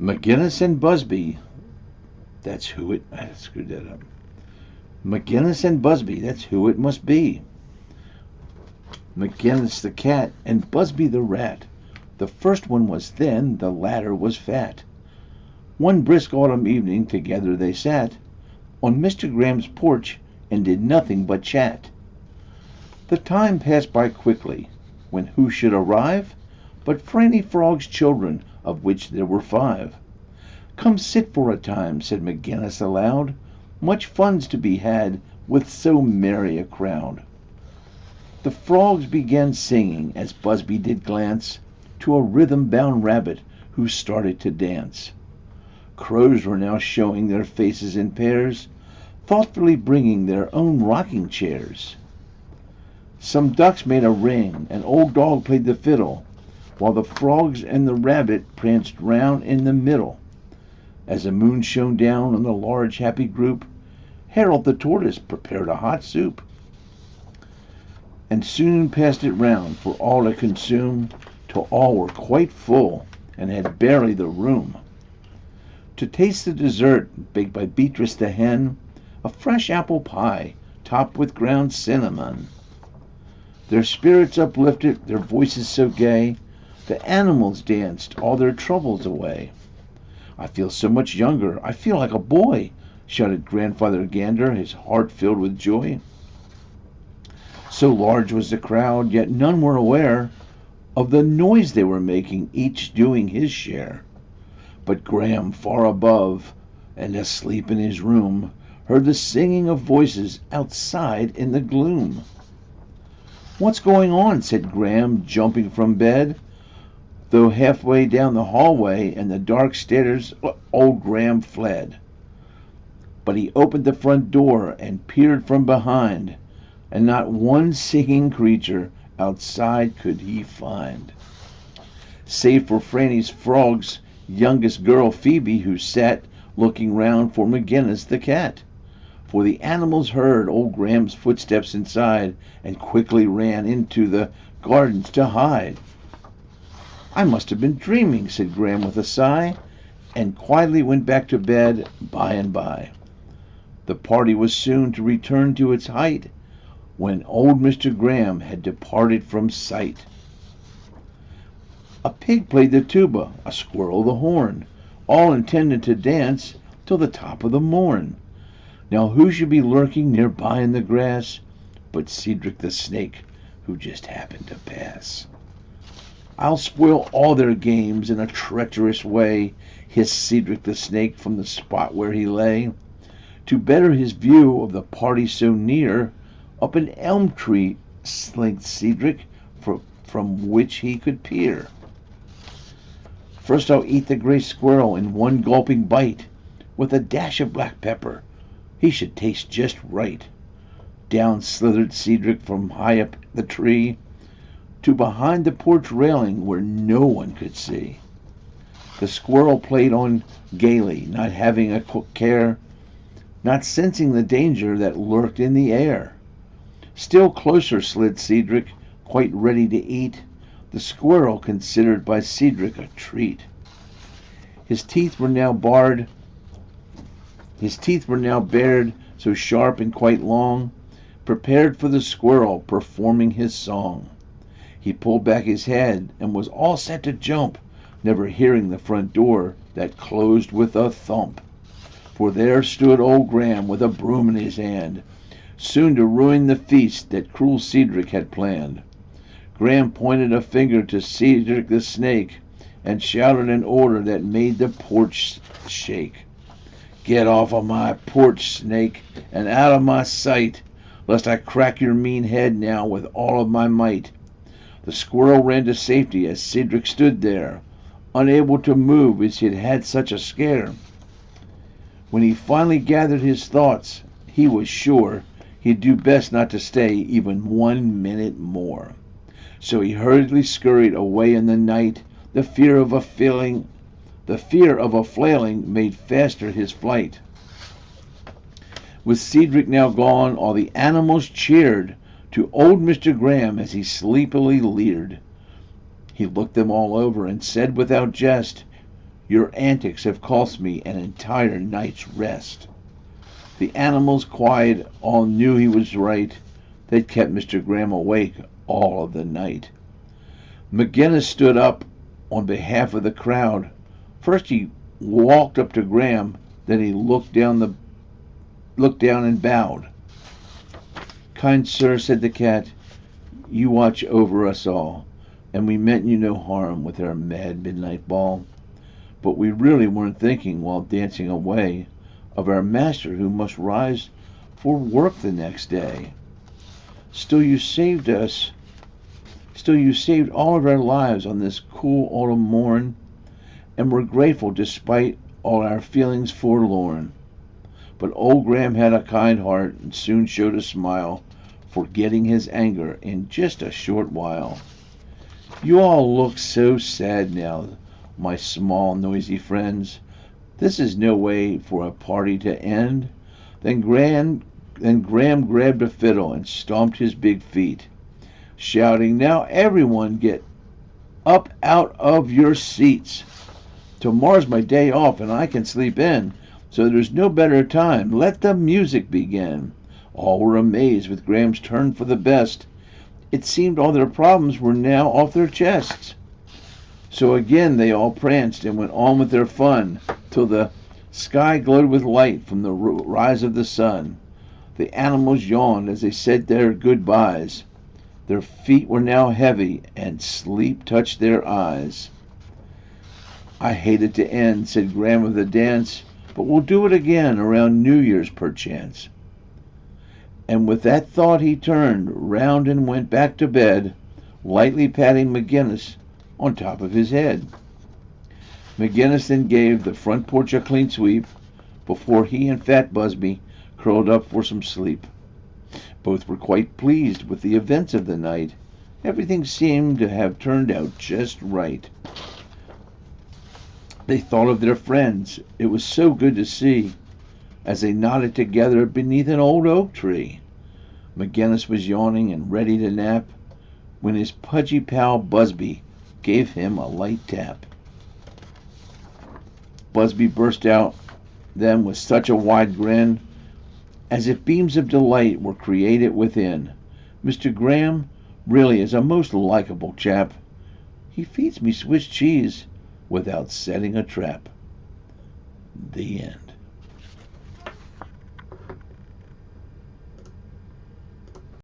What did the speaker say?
McGuiness and Busby, that's who it... I screwed that up. McGuiness and Busby, that's who it must be. McGuiness the cat and Busby the rat. The first one was thin, the latter was fat. One brisk autumn evening together they sat on Mr. Graham's porch and did nothing but chat. The time passed by quickly, when who should arrive but Franny Frog's children, of which there were 5. "Come sit for a time," said McGuiness aloud. "Much fun's to be had with so merry a crowd." The frogs began singing as Busby did glance to a rhythm-bound rabbit who started to dance. Crows were now showing their faces in pairs, thoughtfully bringing their own rocking chairs. Some ducks made a ring, an old dog played the fiddle, while the frogs and the rabbit pranced round in the middle. As the moon shone down on the large happy group, Harold the tortoise prepared a hot soup, and soon passed it round for all to consume, till all were quite full, and had barely the room to taste the dessert baked by Beatrice the hen, a fresh apple pie topped with ground cinnamon. Their spirits uplifted, their voices so gay, the animals danced all their troubles away. "I feel so much younger, I feel like a boy," shouted Grandfather Gander, his heart filled with joy. So large was the crowd, yet none were aware of the noise they were making, each doing his share. But Graham, far above and asleep in his room, heard the singing of voices outside in the gloom. "What's going on?" said Graham, jumping from bed. Though halfway down the hallway and the dark stairs, old Graham fled. But he opened the front door and peered from behind, and not one singing creature outside could he find, save for Franny's Frog's youngest girl, Phoebe, who sat looking round for McGuiness the cat. For the animals heard old Graham's footsteps inside, and quickly ran into the gardens to hide. "I must have been dreaming," said Graham with a sigh, and quietly went back to bed by and by. The party was soon to return to its height, when old Mr. Graham had departed from sight. A pig played the tuba, a squirrel the horn, all intended to dance till the top of the morn. Now who should be lurking near by in the grass but Cedric the snake, who just happened to pass. "I'll spoil all their games in a treacherous way," hissed Cedric the snake from the spot where he lay. To better his view of the party so near, up an elm tree slinked Cedric, from which he could peer. "First I'll eat the gray squirrel in one gulping bite, with a dash of black pepper. He should taste just right." Down slithered Cedric from high up the tree to behind the porch railing where no one could see. The squirrel played on gaily, not having a care, not sensing the danger that lurked in the air. Still closer slid Cedric, quite ready to eat the squirrel considered by Cedric a treat. His teeth were now bared, so sharp and quite long, prepared for the squirrel performing his song. He pulled back his head and was all set to jump, never hearing the front door that closed with a thump. For there stood old Graham with a broom in his hand, soon to ruin the feast that cruel Cedric had planned. Graham pointed a finger to Cedric the snake and shouted an order that made the porch shake. "Get off of my porch, snake, and out of my sight, lest I crack your mean head now with all of my might." The squirrel ran to safety as Cedric stood there, unable to move as he had had such a scare. When he finally gathered his thoughts, he was sure he'd do best not to stay even 1 minute more. So he hurriedly scurried away in the night. The fear of a flailing made faster his flight. With Cedric now gone, all the animals cheered to old Mr. Graham as he sleepily leered. He looked them all over and said without jest, Your antics have cost me an entire night's rest." The animals, quiet, all knew he was right. They'd kept Mr. Graham awake all of the night. McGuiness stood up on behalf of the crowd. First he walked up to Graham, then he looked down and bowed. "Kind sir," said the cat, "you watch over us all, and we meant you no harm with our mad midnight ball. But we really weren't thinking, while dancing away, of our master who must rise for work the next day. Still you saved all of our lives on this cool autumn morn, and we're grateful despite all our feelings forlorn." But old Graham had a kind heart and soon showed a smile, forgetting his anger in just a short while. "You all look so sad now, my small noisy friends. This is no way for a party to end." Then Graham grabbed a fiddle and stomped his big feet, shouting, "Now everyone get up out of your seats. Tomorrow's my day off and I can sleep in, so there's no better time. Let the music begin." All were amazed with Graham's turn for the best. It seemed all their problems were now off their chests. So again they all pranced and went on with their fun, till the sky glowed with light from the rise of the sun. The animals yawned as they said their goodbyes. Their feet were now heavy, and sleep touched their eyes. "I hate it to end," said Graham of the dance, "but we'll do it again around New Year's perchance." And with that thought he turned round and went back to bed, lightly patting McGuiness on top of his head. McGuiness then gave the front porch a clean sweep before he and Fat Busby curled up for some sleep. Both were quite pleased with the events of the night. Everything seemed to have turned out just right. They thought of their friends. It was so good to see, as they nodded together beneath an old oak tree. McGuiness was yawning and ready to nap when his pudgy pal Busby gave him a light tap. Busby burst out then with such a wide grin, as if beams of delight were created within. "Mr. Graham really is a most likable chap. He feeds me Swiss cheese without setting a trap." The end.